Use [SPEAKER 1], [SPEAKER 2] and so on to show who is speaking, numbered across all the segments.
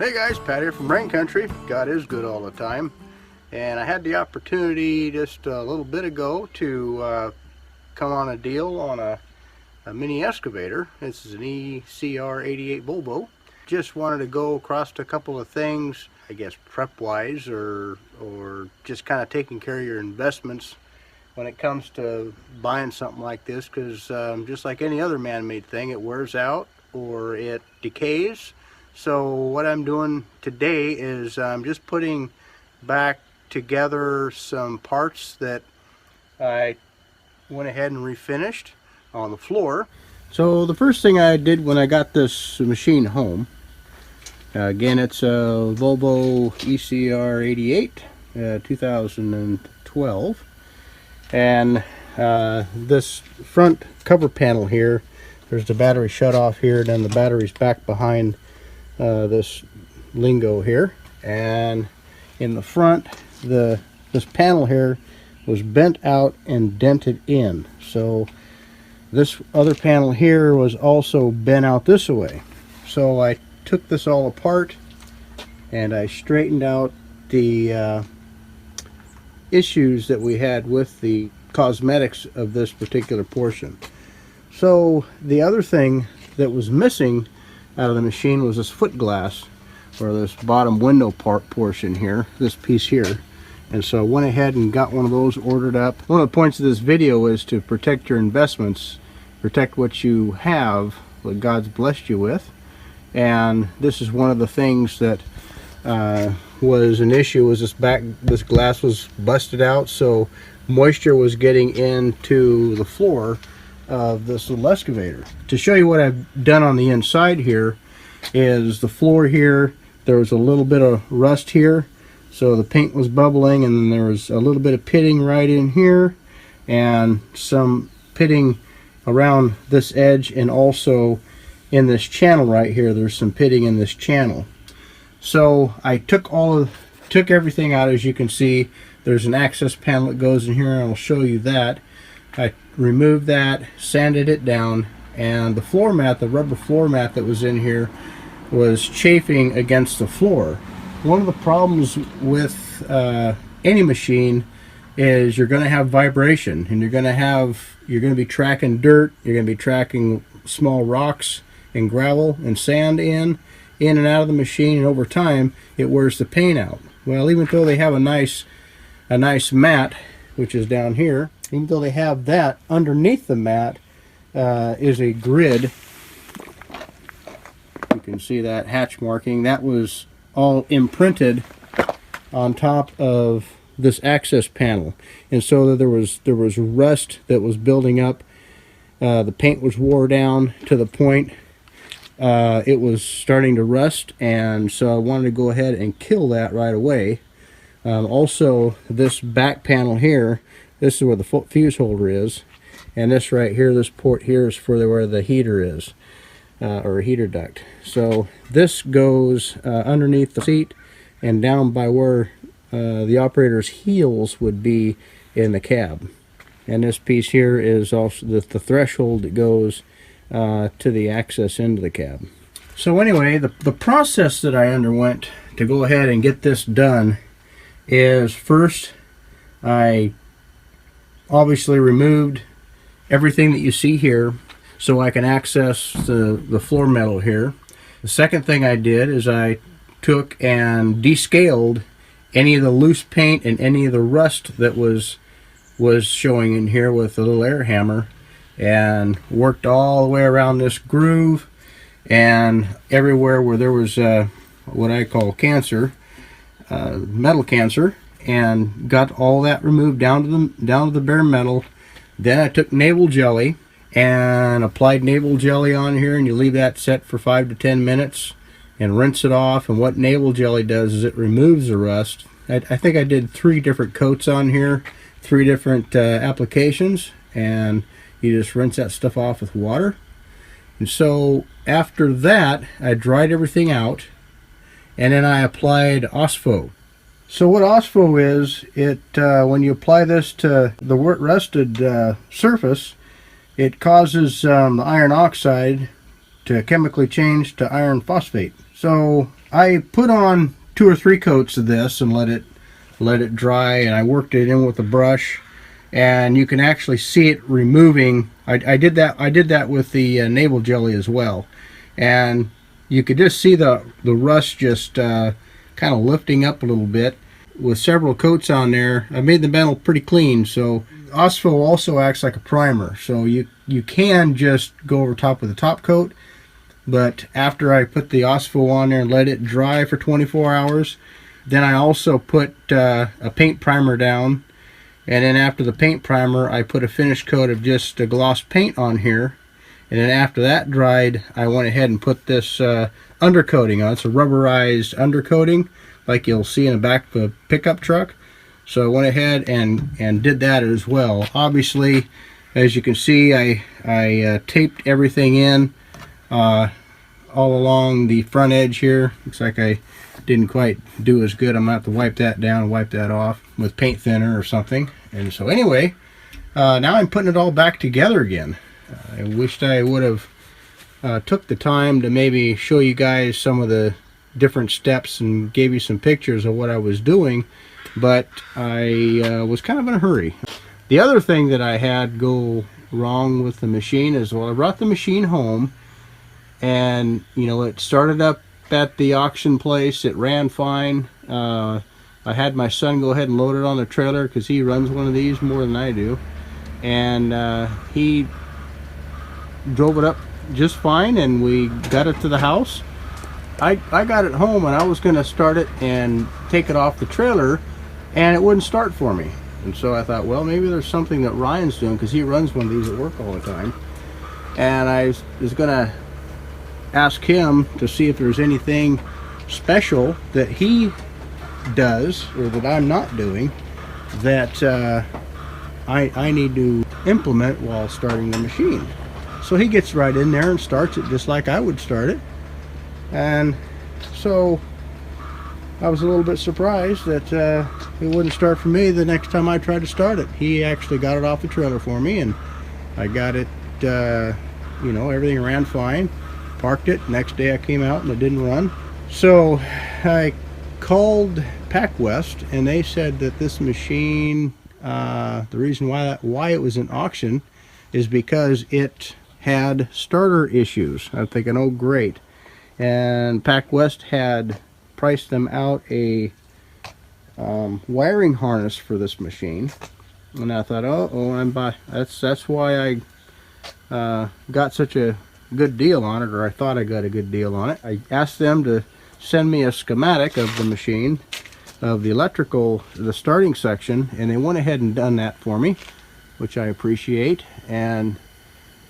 [SPEAKER 1] Hey guys, Pat here from Rain Country. God is good all the time. And I had the opportunity just a little bit ago to come on a deal on a mini excavator. This is an ECR88 Volvo. Just wanted to go across a couple of things, I guess prep wise or just kind of taking care of your investments when it comes to buying something like this, because just like any other man-made thing, it wears out or it decays. So what I'm doing today is I'm just putting back together some parts that I went ahead and refinished on the floor. So the first thing I did when I got this machine home, again it's a Volvo ECR88 2012, and this front cover panel here, there's the battery shut off here, and then the battery's back behind this lingo here, and in the front this panel here was bent out and dented in, so this other panel here was also bent out this way. So I took this all apart and I straightened out the issues that we had with the cosmetics of this particular portion. So the other thing that was missing out of the machine was this foot glass, or this bottom window portion here, this piece here. And so I went ahead and got one of those ordered up. One of the points of this video is to protect your investments, protect what you have, what God's blessed you with. And this is one of the things that was an issue, was this glass was busted out, so moisture was getting into the floor of this little excavator. To show you what I've done on the inside here is the floor here, there was a little bit of rust here, so the paint was bubbling, and then there was a little bit of pitting right in here and some pitting around this edge, and also in this channel right here there's some pitting in this channel. So I took everything out. As you can see, there's an access panel that goes in here, and I'll show you that. I removed that, sanded it down, and the floor mat, the rubber floor mat that was in here, was chafing against the floor. One of the problems with any machine is you're going to have vibration, and you're going to be tracking dirt, you're going to be tracking small rocks and gravel and sand in and out of the machine, and over time it wears the paint out. Well, even though they have a nice mat, which is down here, even though they have that, underneath the mat is a grid. You can see that hatch marking. That was all imprinted on top of this access panel, and so there was rust that was building up. The paint was wore down to the point it was starting to rust, and so I wanted to go ahead and kill that right away. Also, this back panel here, this is where the fuse holder is, and this right here, this port here, is for where the heater is, or a heater duct. So this goes underneath the seat and down by where the operator's heels would be in the cab. And this piece here is also the threshold that goes to the access into the cab. So anyway, the process that I underwent to go ahead and get this done is, first I obviously removed everything that you see here so I can access the floor metal here. The second thing I did is I took and descaled any of the loose paint and any of the rust that was showing in here with a little air hammer, and worked all the way around this groove and everywhere where there was what I call cancer, metal cancer, and got all that removed down to the bare metal. Then I took navel jelly and applied navel jelly on here, and you leave that set for 5 to 10 minutes and rinse it off. And what navel jelly does is it removes the rust. I think I did 3 different coats on here, 3 different applications, and you just rinse that stuff off with water. And so after that, I dried everything out, and then I applied OSPHO. So what OSPHO is, when you apply this to the rusted surface, it causes the iron oxide to chemically change to iron phosphate. So I put on 2 or 3 coats of this and let it dry, and I worked it in with a brush, and you can actually see it removing. I did that with the navel jelly as well, and you could just see the rust just kind of lifting up a little bit. With several coats on there, I made the metal pretty clean. So OSPHO also acts like a primer, so you can just go over top with the top coat, but after I put the OSPHO on there and let it dry for 24 hours, then I also put a paint primer down, and then after the paint primer I put a finish coat of just a gloss paint on here, and then after that dried I went ahead and put this undercoating on. It's a rubberized undercoating like you'll see in the back of a pickup truck. So I went ahead and did that as well. Obviously, as you can see, I taped everything in all along the front edge here. Looks like I didn't quite do as good. I'm gonna have to wipe that down and wipe that off with paint thinner or something. And so anyway, now I'm putting it all back together again. I wished I would have took the time to maybe show you guys some of the different steps and gave you some pictures of what I was doing, but I was kind of in a hurry. The other thing that I had go wrong with the machine is, well, I brought the machine home, and you know, it started up at the auction place. It ran fine. I had my son go ahead and load it on the trailer because he runs one of these more than I do, and he drove it up just fine, and we got it to the house. I got it home and I was going to start it and take it off the trailer, and it wouldn't start for me. And so I thought, well, maybe there's something that Ryan's doing, because he runs one of these at work all the time. And I was going to ask him to see if there's anything special that he does or that I'm not doing that I need to implement while starting the machine. So he gets right in there and starts it just like I would start it. And so I was a little bit surprised that it wouldn't start for me the next time I tried to start it. He actually got it off the trailer for me, and I got it, you know, everything ran fine. Parked it. Next day I came out and it didn't run. So I called PacWest, and they said that this machine, the reason why it was in auction is because it had starter issues. I'm thinking, oh great. And PacWest had priced them out a wiring harness for this machine, and I thought, that's why I got such a good deal on it, or I thought I got a good deal on it. I asked them to send me a schematic of the machine, of the electrical, the starting section, and they went ahead and done that for me, which I appreciate. And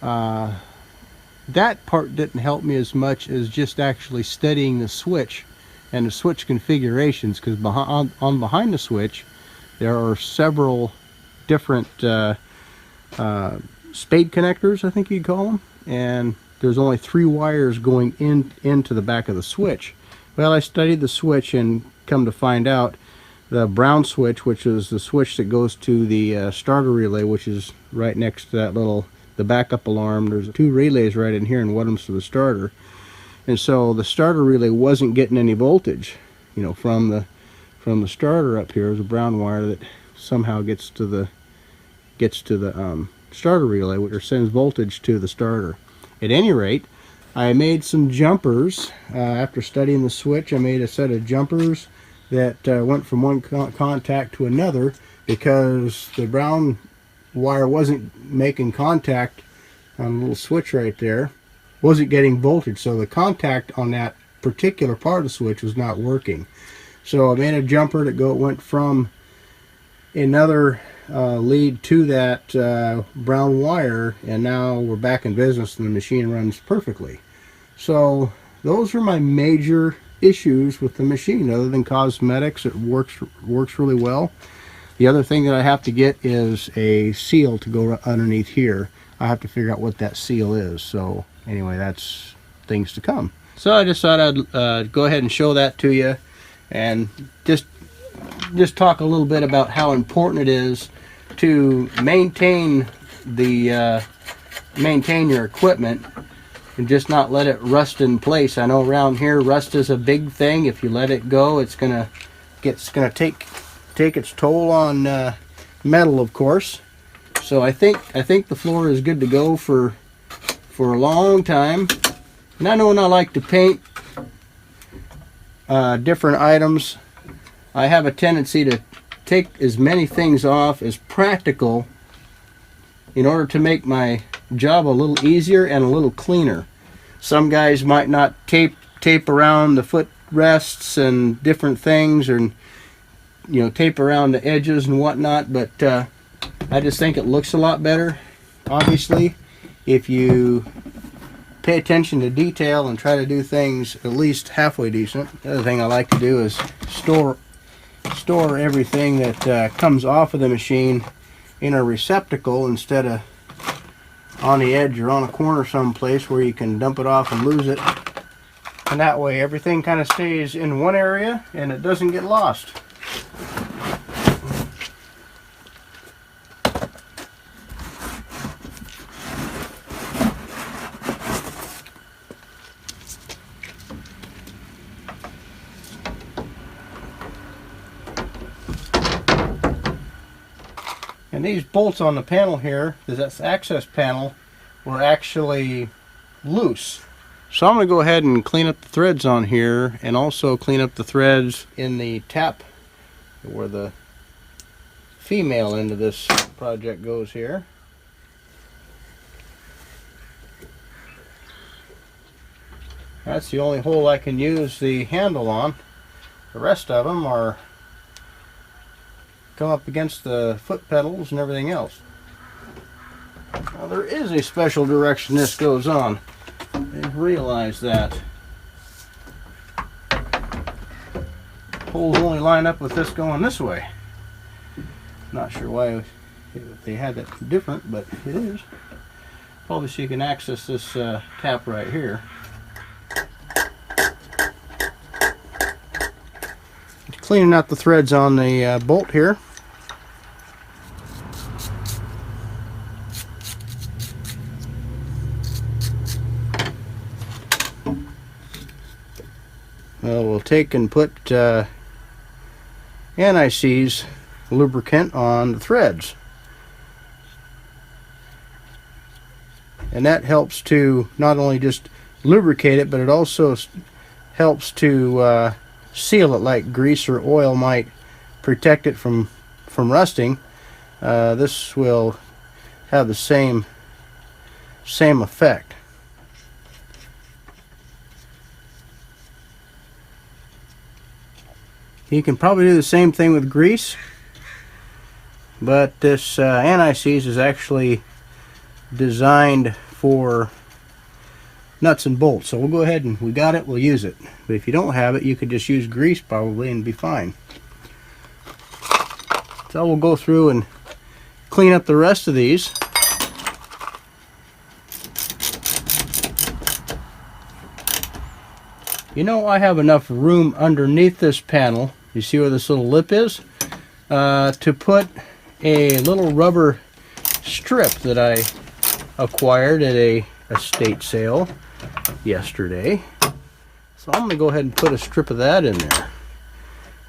[SPEAKER 1] that part didn't help me as much as just actually studying the switch and the switch configurations, because behind the switch there are several different spade connectors, I think you'd call them, and there's only 3 wires going into the back of the switch. Well, I studied the switch and come to find out the brown switch, which is the switch that goes to the starter relay, which is right next to that the backup alarm. There's 2 relays right in here, and one of them's to the starter. And so the starter relay wasn't getting any voltage, you know, from the starter up here. There's a brown wire that somehow gets to the starter relay, which sends voltage to the starter. At any rate, I made some jumpers. After studying the switch, I made a set of jumpers that went from one contact to another, because the brown wire wasn't making contact on the little switch right there, wasn't getting voltage, so the contact on that particular part of the switch was not working. So I made a jumper that went from another lead to that brown wire, and now we're back in business and the machine runs perfectly. So those are my major issues with the machine. Other than cosmetics, it works really well. The other thing that I have to get is a seal to go underneath here. I have to figure out what that seal is. So anyway, that's things to come. So I just thought I'd go ahead and show that to you, and just talk a little bit about how important it is to maintain your equipment and just not let it rust in place. I know around here rust is a big thing. If you let it go, it's gonna take its toll on metal, of course. So I think the floor is good to go for a long time. And I know when I like to paint different items, I have a tendency to take as many things off as practical in order to make my job a little easier and a little cleaner. Some guys might not tape around the foot rests and different things, or tape around the edges and whatnot, but I just think it looks a lot better. Obviously, if you pay attention to detail and try to do things at least halfway decent. The other thing I like to do is store everything that comes off of the machine in a receptacle instead of on the edge or on a corner someplace where you can dump it off and lose it. And that way everything kind of stays in one area and it doesn't get lost. And these bolts on the panel here, this access panel, were actually loose. So I'm going to go ahead and clean up the threads on here, and also clean up the threads in the tap where the female end of this project goes here. That's the only hole I can use the handle on. The rest of them are come up against the foot pedals and everything else. Now there is a special direction this goes on. I realize that. Holes only line up with this going this way. Not sure why they had that different, but it is. Probably so you can access this tap right here. Cleaning out the threads on the bolt here. We'll take and put anti-seize lubricant on the threads. And that helps to not only just lubricate it, but it also helps to seal it like grease or oil might protect it from rusting. This will have the same effect. You can probably do the same thing with grease, but this anti-seize is actually designed for nuts and bolts. So we'll go ahead and we got it, we'll use it. But if you don't have it, you could just use grease probably and be fine. So we'll go through and clean up the rest of these. You know, I have enough room underneath this panel, you see where this little lip is, to put a little rubber strip that I acquired at a estate sale yesterday. So I'm going to go ahead and put a strip of that in there.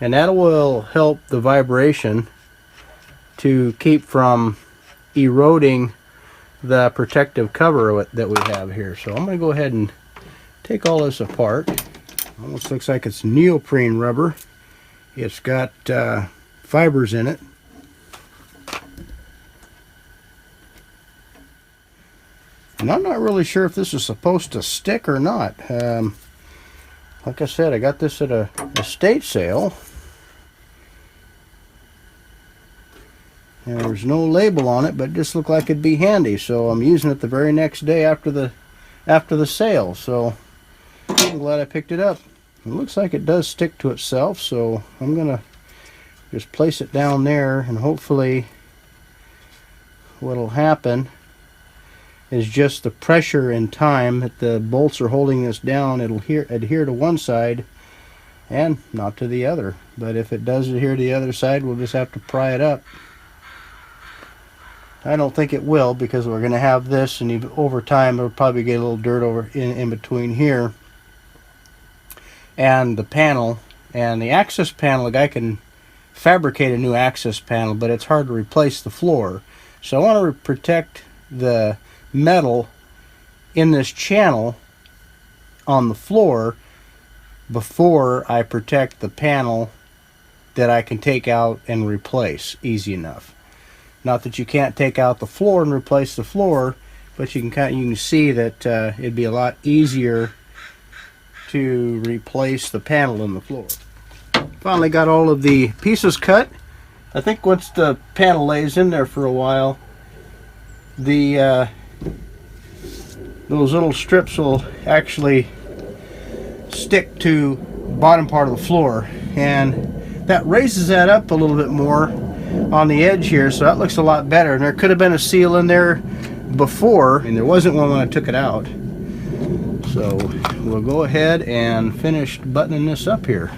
[SPEAKER 1] And that will help the vibration to keep from eroding the protective cover that we have here. So I'm going to go ahead and take all this apart. Almost looks like it's neoprene rubber. It's got fibers in it. And I'm not really sure if this is supposed to stick or not. Like I said, I got this at a estate sale. And there's no label on it, but it just looked like it'd be handy. So I'm using it the very next day after the sale. So I'm glad I picked it up. It looks like it does stick to itself, so I'm gonna just place it down there, and hopefully what'll happen is just the pressure and time that the bolts are holding this down, it'll adhere to one side and not to the other. But if it does adhere to the other side, we'll just have to pry it up. I don't think it will, because we're going to have this, and even over time it'll probably get a little dirt over in between here and the panel. And the access panel, the guy can fabricate a new access panel, but it's hard to replace the floor. So I want to protect the metal in this channel on the floor before I protect the panel that I can take out and replace easy enough. Not that you can't take out the floor and replace the floor, but you can see that it'd be a lot easier to replace the panel in the floor. Finally got all of the pieces cut. I think once the panel lays in there for a while, the those little strips will actually stick to the bottom part of the floor, and that raises that up a little bit more on the edge here, so that looks a lot better. And there could have been a seal in there before, and there wasn't one when I took it out. So we'll go ahead and finish buttoning this up here.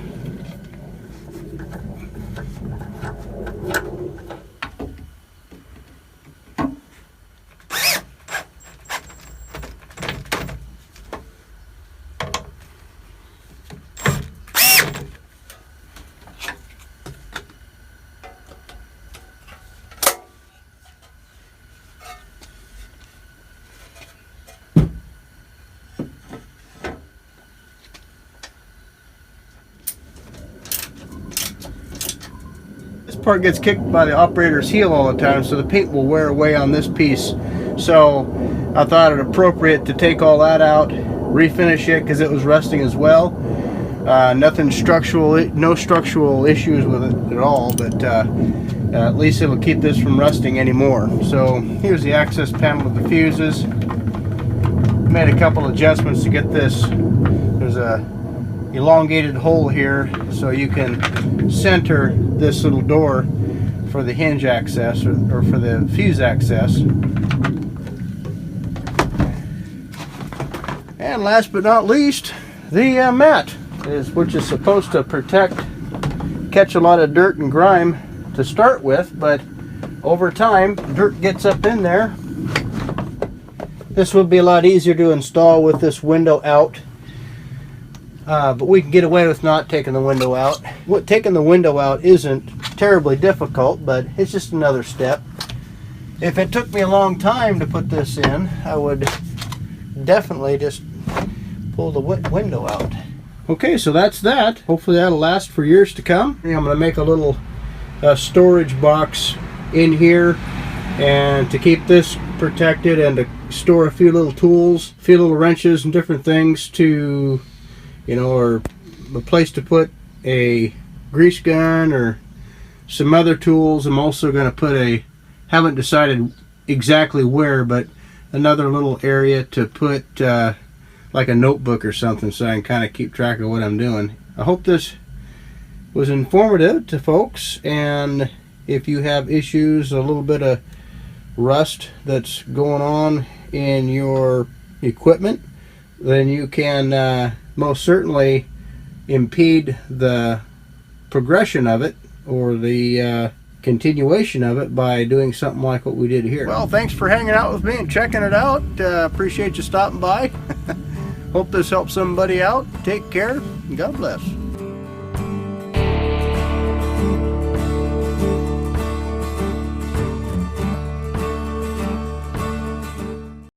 [SPEAKER 1] Part gets kicked by the operator's heel all the time, so the paint will wear away on this piece. So I thought it appropriate to take all that out, refinish it, because it was rusting as well. Nothing structural, no structural issues with it at all, but at least it'll keep this from rusting anymore. So here's the access panel with the fuses. Made a couple adjustments to get this. There's a elongated hole here, so you can center this little door for the hinge access, or for the fuse access. And last but not least, the mat, which is supposed to catch a lot of dirt and grime to start with, but over time dirt gets up in there. This would be a lot easier to install with this window out. But we can get away with not taking the window out. Taking the window out isn't terribly difficult, but it's just another step. If it took me a long time to put this in, I would definitely just pull the window out. Okay, so that's that. Hopefully that'll last for years to come. I'm going to make a little storage box in here, and to keep this protected, and to store a few little tools, a few little wrenches and different things to, or a place to put a grease gun or some other tools. I'm also going to put haven't decided exactly where, but another little area to put like a notebook or something, so I can kind of keep track of what I'm doing. I hope this was informative to folks, and if you have issues, a little bit of rust that's going on in your equipment, then you can most certainly impede the progression of it, or the continuation of it, by doing something like what we did here. Well, thanks for hanging out with me and checking it out. Appreciate you stopping by. Hope this helps somebody out. Take care, and God bless.